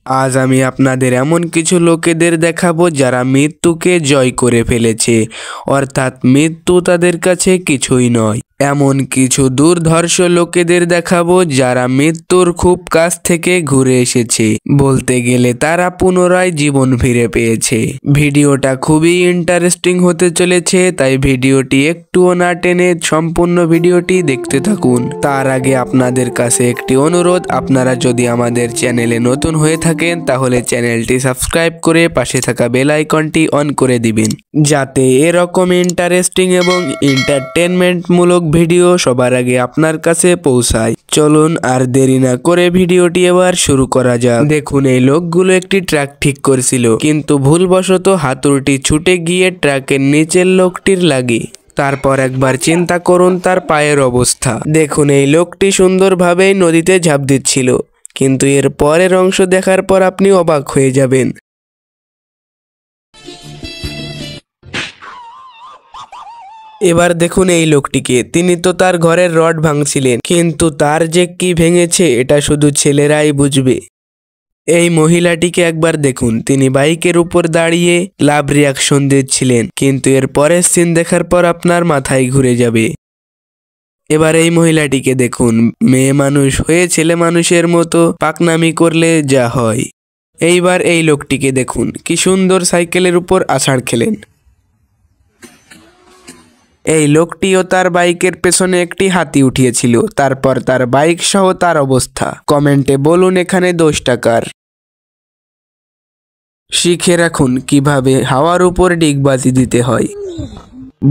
আজ আমি আপনাদের এমন কিছু লোকেদের দেখাবো যারা মৃত্যুকে জয় করে ফেলেছে, অর্থাৎ মৃত্যু তাদের কাছে কিছুই নয়। এমন কিছু দুর্ধর্ষ লোকেদের দেখাবো যারা মৃত্যুর খুব কাছ থেকে ঘুরে এসেছে, বলতে গেলে তারা পুনরায় জীবন ফিরে পেয়েছে। ভিডিওটা খুবই ইন্টারেস্টিং হতে চলেছে, তাই ভিডিওটি একটুও না টেনে সম্পূর্ণ ভিডিওটি দেখতে থাকুন। তার আগে আপনাদের কাছে একটি অনুরোধ, আপনারা যদি আমাদের চ্যানেলে নতুন হয়ে থাকেন তাহলে চ্যানেলটি সাবস্ক্রাইব করে পাশে থাকা বেল আইকনটি অন করে দিবেন, যাতে এরকম ইন্টারেস্টিং এবং এন্টারটেনমেন্ট মূলক ভিডিও সবার আগে আপনার কাছে পৌঁছায়। চলুন আর দেরি না করে ভিডিওটি এবার শুরু করা যাক। দেখুন, এই লোকগুলো একটি ট্রাক ঠিক করছিল, কিন্তু ভুলবশত হাতুড়িটি ছুটে গিয়ে ট্রাকের নিচের লোকটির লাগে। তারপর একবার চিন্তা করুন তার পায়ের অবস্থা। দেখুন, এই লোকটি সুন্দরভাবেই নদীতে ঝাঁপ দিচ্ছিল, কিন্তু এর পরের অংশ দেখার পর আপনি অবাক হয়ে যাবেন। এবার দেখুন এই লোকটিকে, তিনি তো তার ঘরের রড ভাঙছিলেন, কিন্তু তার যে কি ভেঙেছে এটা শুধু ছেলেরাই বুঝবে। এই মহিলাটিকে একবার দেখুন, তিনি বাইকের উপর দাঁড়িয়ে লাভ রিয়াকশন দিচ্ছিলেন, কিন্তু এর পরের সিন দেখার পর আপনার মাথায় ঘুরে যাবে। এবার এই মহিলাটিকে দেখুন, মেয়ে মানুষ হয়ে ছেলে মানুষের মতো পাকনামি করলে যা হয়। এইবার এই লোকটিকে দেখুন, কি সুন্দর সাইকেলের উপর আছাড় খেলেন। এই লোকটিও তার বাইকের পেছনে একটি হাতি উঠিয়েছিল, তারপর তার বাইক সহ তার অবস্থা। কমেন্টে বলুন এখানে দোষটা কার। শিখে রাখুন কিভাবে হাওয়ার উপর ডিগবাজি দিতে হয়।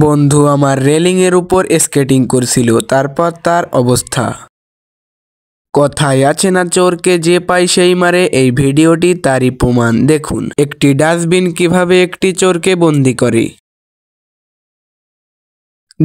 বন্ধু আমার রেলিং এর উপর স্কেটিং করছিল, তারপর তার অবস্থা। কথায় আছে না, চোরকে যে পায় সেই মারে, এই ভিডিওটি তারই প্রমাণ। দেখুন একটি ডাস্টবিন কিভাবে একটি চোরকে বন্দি করে।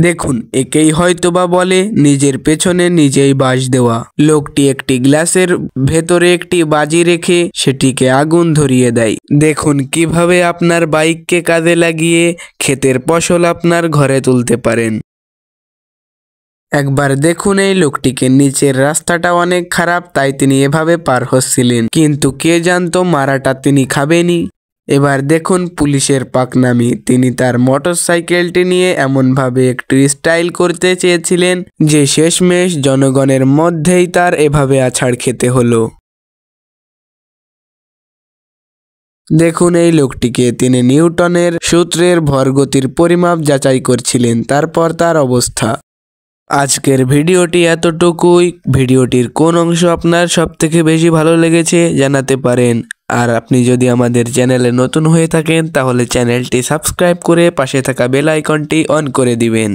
দেখুন, একেই হয়তোবা বলে নিজের পেছনে নিজেই বাঁশ দেওয়া। লোকটি একটি গ্লাসের ভেতরে একটি বাজি রেখে সেটিকে আগুন ধরিয়ে দেয়। দেখুন কিভাবে আপনার বাইককে কাজে লাগিয়ে ক্ষেতের ফসল আপনার ঘরে তুলতে পারেন। একবার দেখুন এই লোকটিকে, নিচের রাস্তাটা অনেক খারাপ, তাই তিনি এভাবে পার হচ্ছিলেন, কিন্তু কে জানতো মারাটা তিনি খাবেনি। এবার দেখুন পুলিশের পাকনামি, তিনি তার মোটরসাইকেলটি নিয়ে এমনভাবে একটু স্টাইল করতে চেয়েছিলেন যে শেষমেশ জনগণের মধ্যেই তার এভাবে আছাড় খেতে হলো। দেখুন এই লোকটিকে, তিনি নিউটনের সূত্রের ভরগতির পরিমাপ যাচাই করছিলেন, তারপর তার অবস্থা। আজকের ভিডিওটি এতটুকুই। ভিডিওটির কোন অংশ আপনার সবথেকে বেশি ভালো লেগেছে জানাতে পারেন। আর আপনি যদি আমাদের চ্যানেলে নতুন হয়ে থাকেন তাহলে চ্যানেলটি সাবস্ক্রাইব করে পাশে থাকা বেল আইকনটি অন করে দিবেন।